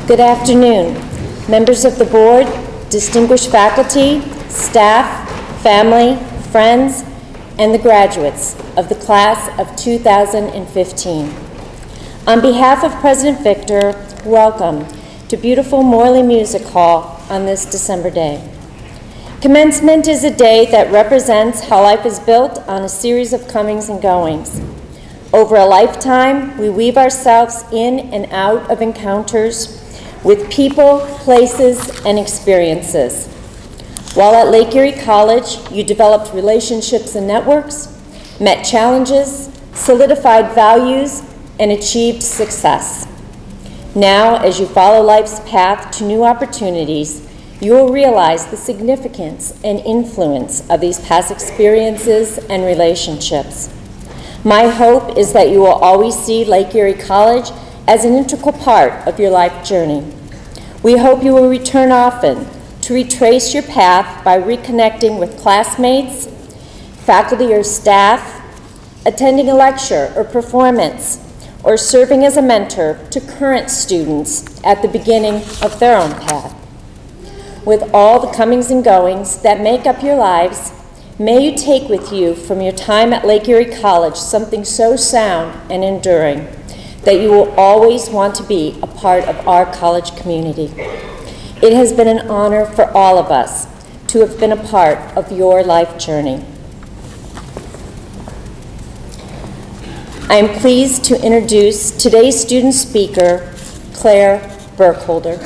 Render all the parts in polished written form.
Good afternoon, members of the board, distinguished faculty, staff, family, friends, and the graduates of the class of 2015. On behalf of President Victor, welcome to beautiful Morley Music Hall on this December day. Commencement is a day that represents how life is built on a series of comings and goings. Over a lifetime, we weave ourselves in and out of encounters with people, places, and experiences. While at Lake Erie College, you developed relationships and networks, met challenges, solidified values, and achieved success. Now, as you follow life's path to new opportunities, you will realize the significance and influence of these past experiences and relationships. My hope is that you will always see Lake Erie College as an integral part of your life journey. We hope you will return often to retrace your path by reconnecting with classmates, faculty or staff, attending a lecture or performance, or serving as a mentor to current students at the beginning of their own path. With all the comings and goings that make up your lives, may you take with you from your time at Lake Erie College something so sound and enduring that you will always want to be a part of our college community. It has been an honor for all of us to have been a part of your life journey. I am pleased to introduce today's student speaker, Claire Burkholder.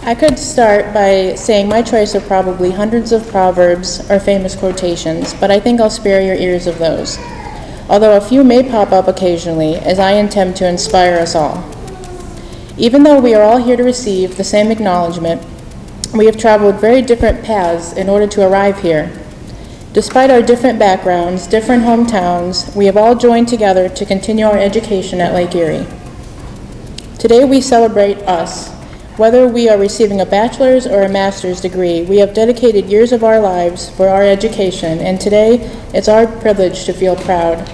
I could start by saying my choice of probably hundreds of proverbs or famous quotations, but I think I'll spare your ears of those, although a few may pop up occasionally as I intend to inspire us all. Even though we are all here to receive the same acknowledgement, we have traveled very different paths in order to arrive here. Despite our different backgrounds, different hometowns, we have all joined together to continue our education at Lake Erie. Today we celebrate us. Whether we are receiving a bachelor's or a master's degree, we have dedicated years of our lives for our education, and today it's our privilege to feel proud.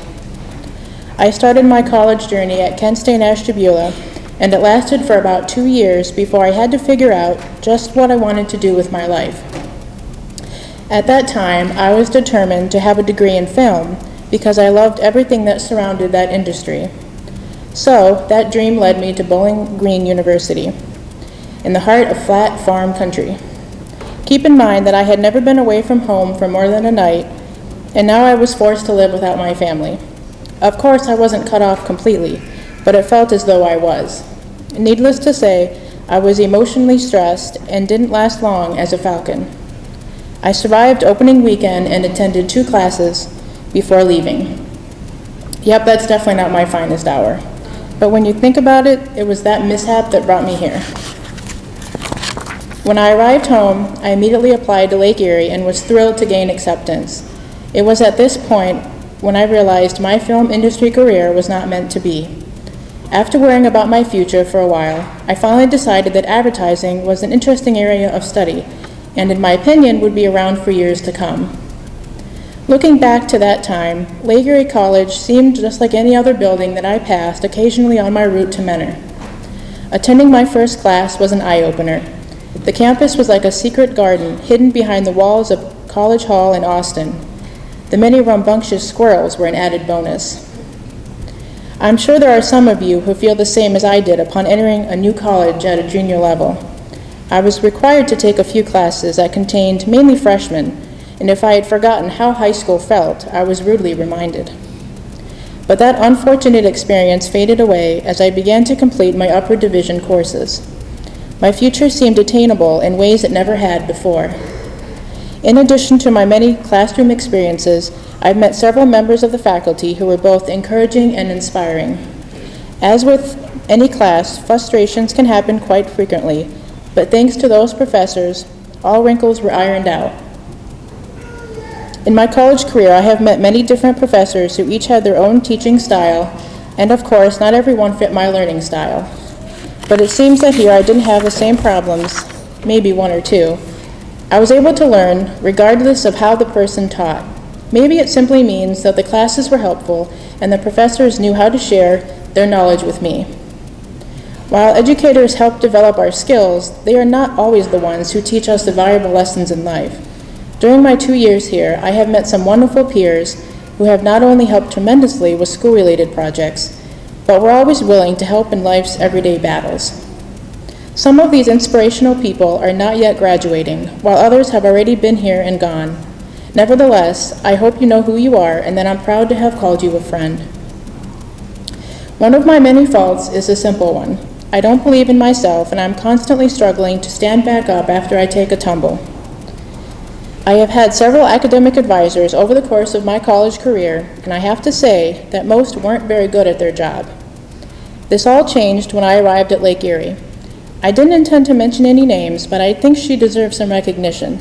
I started my college journey at Kent State Ashtabula, and it lasted for about 2 years before I had to figure out just what I wanted to do with my life. At that time, I was determined to have a degree in film because I loved everything that surrounded that industry. So that dream led me to Bowling Green University, in the heart of flat farm country. Keep in mind that I had never been away from home for more than a night, and now I was forced to live without my family. Of course, I wasn't cut off completely, but it felt as though I was. Needless to say, I was emotionally stressed and didn't last long as a falcon. I survived opening weekend and attended 2 classes before leaving. Yep, that's definitely not my finest hour. But when you think about it, it was that mishap that brought me here. When I arrived home, I immediately applied to Lake Erie and was thrilled to gain acceptance. It was at this point when I realized my film industry career was not meant to be. After worrying about my future for a while, I finally decided that advertising was an interesting area of study, and in my opinion would be around for years to come. Looking back to that time, Lake Erie College seemed just like any other building that I passed occasionally on my route to Mentor. Attending my first class was an eye-opener. The campus was like a secret garden hidden behind the walls of College Hall in Austin. The many rambunctious squirrels were an added bonus. I'm sure there are some of you who feel the same as I did upon entering a new college at a junior level. I was required to take a few classes that contained mainly freshmen, and if I had forgotten how high school felt, I was rudely reminded. But that unfortunate experience faded away as I began to complete my upper division courses. My future seemed attainable in ways it never had before. In addition to my many classroom experiences, I've met several members of the faculty who were both encouraging and inspiring. As with any class, frustrations can happen quite frequently, but thanks to those professors, all wrinkles were ironed out. In my college career, I have met many different professors who each had their own teaching style, and of course, not everyone fit my learning style. But it seems that here I didn't have the same problems, maybe one or two, I was able to learn regardless of how the person taught. Maybe it simply means that the classes were helpful and the professors knew how to share their knowledge with me. While educators help develop our skills, they are not always the ones who teach us the valuable lessons in life. During my 2 years here, I have met some wonderful peers who have not only helped tremendously with school-related projects, but were always willing to help in life's everyday battles. Some of these inspirational people are not yet graduating, while others have already been here and gone. Nevertheless, I hope you know who you are and that I'm proud to have called you a friend. One of my many faults is a simple one. I don't believe in myself, and I'm constantly struggling to stand back up after I take a tumble. I have had several academic advisors over the course of my college career, and I have to say that most weren't very good at their job. This all changed when I arrived at Lake Erie. I didn't intend to mention any names, but I think she deserves some recognition.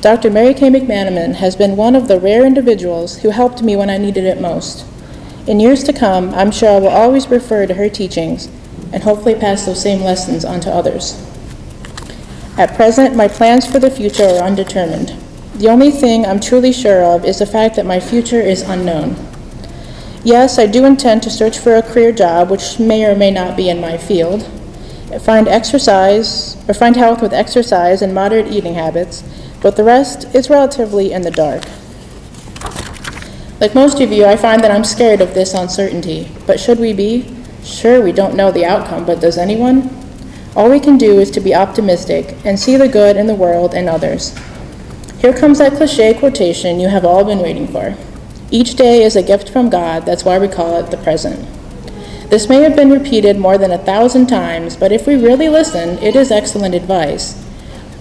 Dr. Mary Kay McManaman has been one of the rare individuals who helped me when I needed it most. In years to come, I'm sure I will always refer to her teachings and hopefully pass those same lessons on to others. At present, my plans for the future are undetermined. The only thing I'm truly sure of is the fact that my future is unknown. Yes, I do intend to search for a career job which may or may not be in my field, find health with exercise and moderate eating habits, but the rest is relatively in the dark. Like most of you, I find that I'm scared of this uncertainty, but should we be? Sure, we don't know the outcome, but does anyone? All we can do is to be optimistic and see the good in the world and others. Here comes that cliché quotation you have all been waiting for. Each day is a gift from God, that's why we call it the present. This may have been repeated more than 1,000 times, but if we really listen, it is excellent advice.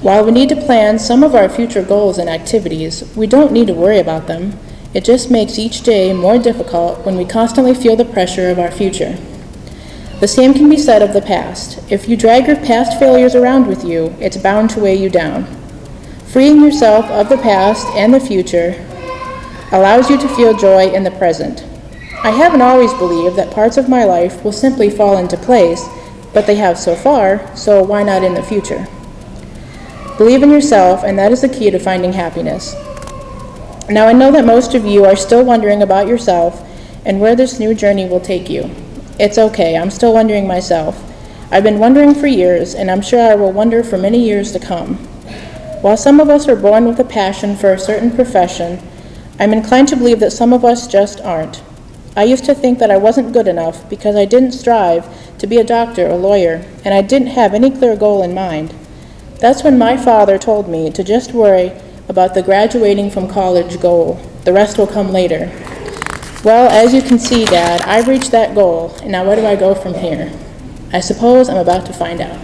While we need to plan some of our future goals and activities, we don't need to worry about them. It just makes each day more difficult when we constantly feel the pressure of our future. The same can be said of the past. If you drag your past failures around with you, it's bound to weigh you down. Freeing yourself of the past and the future allows you to feel joy in the present. I haven't always believed that parts of my life will simply fall into place, but they have so far, so why not in the future? Believe in yourself, and that is the key to finding happiness. Now, I know that most of you are still wondering about yourself and where this new journey will take you. It's okay, I'm still wondering myself. I've been wondering for years, and I'm sure I will wonder for many years to come. While some of us are born with a passion for a certain profession, I'm inclined to believe that some of us just aren't. I used to think that I wasn't good enough because I didn't strive to be a doctor or lawyer, and I didn't have any clear goal in mind. That's when my father told me to just worry about the graduating from college goal. The rest will come later. Well, as you can see, Dad, I've reached that goal, and now where do I go from here? I suppose I'm about to find out.